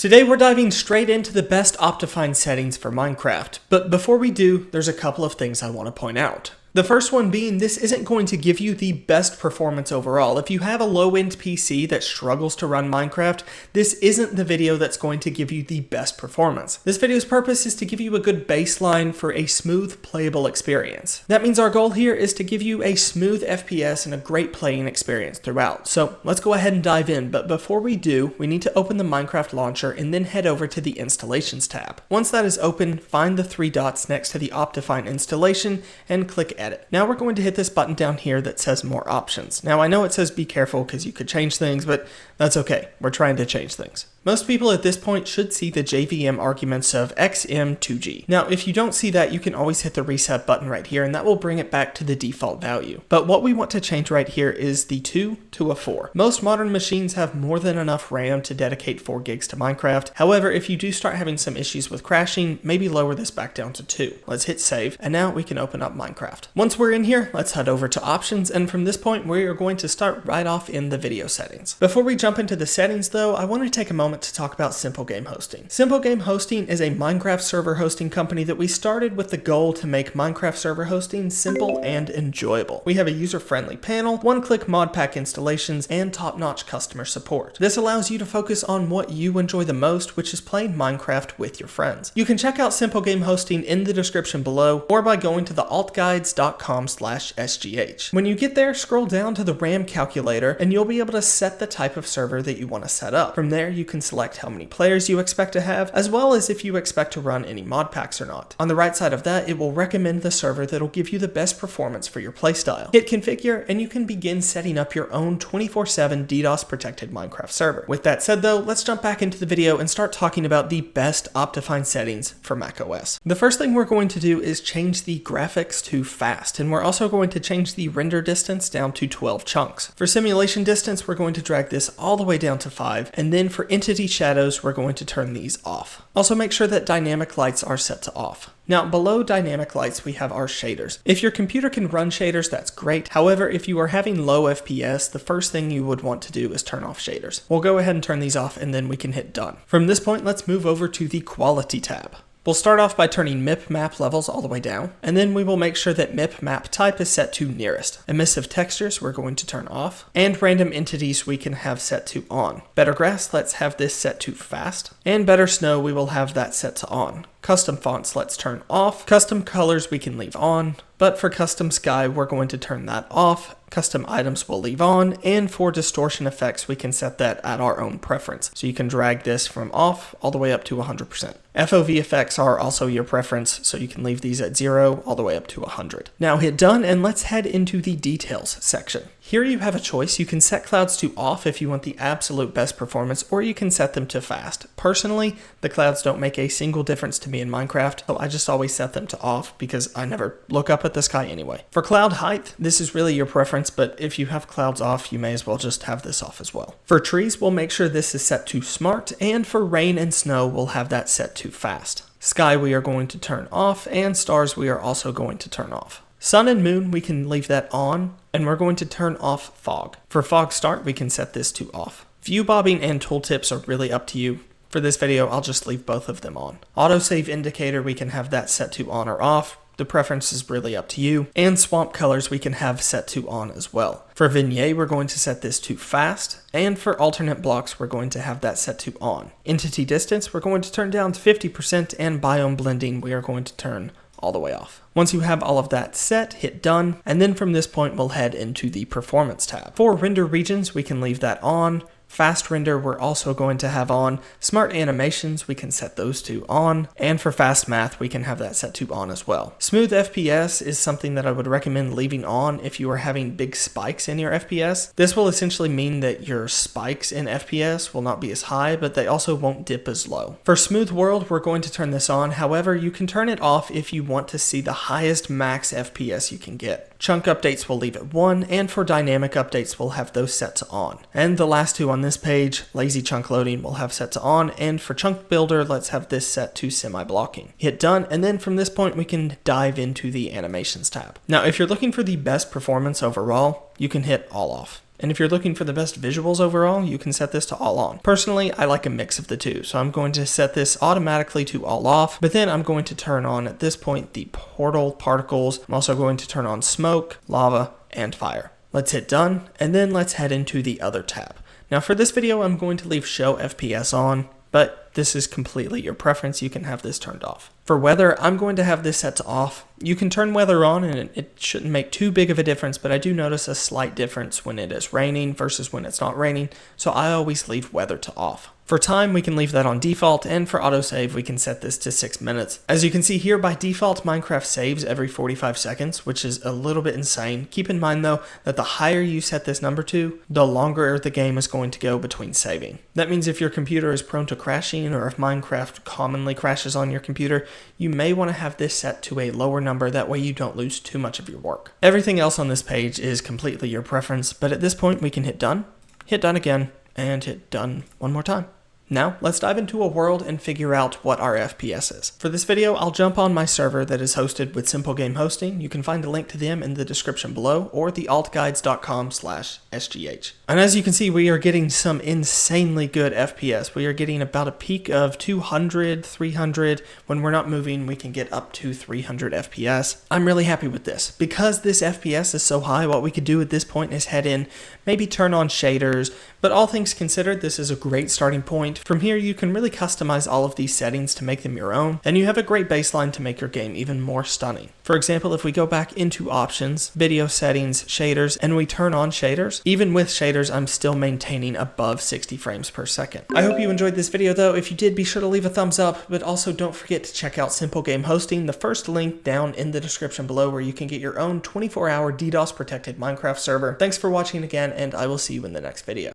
Today we're diving straight into the best Optifine settings for Minecraft, but before we do, there's a couple of things I want to point out. The first one being this isn't going to give you the best performance overall. If you have a low-end PC that struggles to run Minecraft, this isn't the video that's going to give you the best performance. This video's purpose is to give you a good baseline for a smooth, playable experience. That means our goal here is to give you a smooth FPS and a great playing experience throughout. So let's go ahead and dive in, but before we do, we need to open the Minecraft launcher and then head over to the Installations tab. Once that is open, find the three dots next to the Optifine installation and click Edit. Now we're going to hit this button down here that says More Options. Now I know it says be careful because you could change things, but that's okay. We're trying to change things. Most people at this point should see the JVM arguments of XM2G. Now, if you don't see that, you can always hit the reset button right here, and that will bring it back to the default value. But what we want to change right here is the 2 to a 4. Most modern machines have more than enough RAM to dedicate 4 gigs to Minecraft. However, if you do start having some issues with crashing, maybe lower this back down to 2. Let's hit save, and now we can open up Minecraft. Once we're in here, let's head over to options, and from this point, we are going to start right off in the video settings. Before we jump into the settings though, I want to take a moment to talk about SimpleGameHosting. SimpleGameHosting is a Minecraft server hosting company that we started with the goal to make Minecraft server hosting simple and enjoyable. We have a user-friendly panel, one-click mod pack installations, and top-notch customer support. This allows you to focus on what you enjoy the most, which is playing Minecraft with your friends. You can check out SimpleGameHosting in the description below or by going to the altguides.com/sgh. When you get there, scroll down to the RAM calculator and you'll be able to set the type of server that you want to set up. From there, you can select how many players you expect to have, as well as if you expect to run any mod packs or not. On the right side of that, it will recommend the server that'll give you the best performance for your playstyle. Hit configure and you can begin setting up your own 24/7 DDoS Protected Minecraft server. With that said though, let's jump back into the video and start talking about the best Optifine settings for macOS. The first thing we're going to do is change the graphics to fast, and we're also going to change the render distance down to 12 chunks. For simulation distance, we're going to drag this all the way down to 5, and then for entity shadows, we're going to turn these off. Also make sure that dynamic lights are set to off. Now below dynamic lights we have our shaders. If your computer can run shaders, that's great. However, if you are having low FPS, the first thing you would want to do is turn off shaders. We'll go ahead and turn these off and then we can hit done. From this point, let's move over to the quality tab. We'll start off by turning MIP map levels all the way down, and then we will make sure that MIP map type is set to nearest. Emissive textures we're going to turn off, and random entities we can have set to on. Better grass, let's have this set to fast, and better snow we will have that set to on. Custom fonts let's turn off. Custom colors we can leave on, but for custom sky we're going to turn that off. Custom items we'll leave on, and for distortion effects we can set that at our own preference. So you can drag this from off all the way up to 100%. FOV effects are also your preference, so you can leave these at 0 all the way up to 100. Now hit done and let's head into the details section. Here you have a choice. You can set clouds to off if you want the absolute best performance, or you can set them to fast. Personally, the clouds don't make a single difference to me in Minecraft, so I just always set them to off because I never look up at the sky anyway. For cloud height, this is really your preference, but if you have clouds off, you may as well just have this off as well. For trees, we'll make sure this is set to smart, and for rain and snow, we'll have that set to fast. Sky we are going to turn off, and stars we are also going to turn off. Sun and moon, we can leave that on, and we're going to turn off fog. For fog start, we can set this to off. View bobbing and tooltips are really up to you. For this video, I'll just leave both of them on. Autosave indicator, we can have that set to on or off. The preference is really up to you. And swamp colors we can have set to on as well. For vignette, we're going to set this to fast. And for alternate blocks, we're going to have that set to on. Entity distance, we're going to turn down to 50%, and biome blending, we are going to turn all the way off. Once you have all of that set, hit done, and then from this point we'll head into the performance tab. For render regions, we can leave that on. Fast render we're also going to have on. Smart animations, we can set those to on. And for fast math, we can have that set to on as well. Smooth FPS is something that I would recommend leaving on if you are having big spikes in your FPS. This will essentially mean that your spikes in FPS will not be as high, but they also won't dip as low. For smooth world, we're going to turn this on. However, you can turn it off if you want to see the highest max FPS you can get. Chunk updates we'll leave at 1, and for dynamic updates we'll have those set to on. And the last two on this page, lazy chunk loading we'll have set to on, and for chunk builder let's have this set to semi-blocking. Hit done, and then from this point we can dive into the animations tab. Now if you're looking for the best performance overall, you can hit all off. And if you're looking for the best visuals overall, you can set this to all on. Personally, I like a mix of the two, so I'm going to set this automatically to all off, but then I'm going to turn on, at this point, the portal particles. I'm also going to turn on smoke, lava, and fire. Let's hit done, and then let's head into the other tab. Now for this video, I'm going to leave show FPS on, but this is completely your preference. You can have this turned off. For weather, I'm going to have this set to off. You can turn weather on and it shouldn't make too big of a difference, but I do notice a slight difference when it is raining versus when it's not raining, so I always leave weather to off. For time, we can leave that on default, and for autosave, we can set this to 6 minutes. As you can see here, by default, Minecraft saves every 45 seconds, which is a little bit insane. Keep in mind, though, that the higher you set this number to, the longer the game is going to go between saving. That means if your computer is prone to crashing, or if Minecraft commonly crashes on your computer, you may want to have this set to a lower number, that way you don't lose too much of your work. Everything else on this page is completely your preference, but at this point, we can hit done again, and hit done one more time. Now, let's dive into a world and figure out what our FPS is. For this video, I'll jump on my server that is hosted with SimpleGameHosting. You can find a link to them in the description below, or thealtguides.com/SGH. And as you can see, we are getting some insanely good FPS. We are getting about a peak of 200, 300. When we're not moving, we can get up to 300 FPS. I'm really happy with this. Because this FPS is so high, what we could do at this point is head in, maybe turn on shaders, but all things considered, this is a great starting point. From here, you can really customize all of these settings to make them your own, and you have a great baseline to make your game even more stunning. For example, if we go back into options, video settings, shaders, and we turn on shaders, even with shaders, I'm still maintaining above 60 frames per second. I hope you enjoyed this video though. If you did, be sure to leave a thumbs up, but also don't forget to check out SimpleGameHosting, the first link down in the description below, where you can get your own 24-hour DDoS Protected Minecraft server. Thanks for watching again, and I will see you in the next video.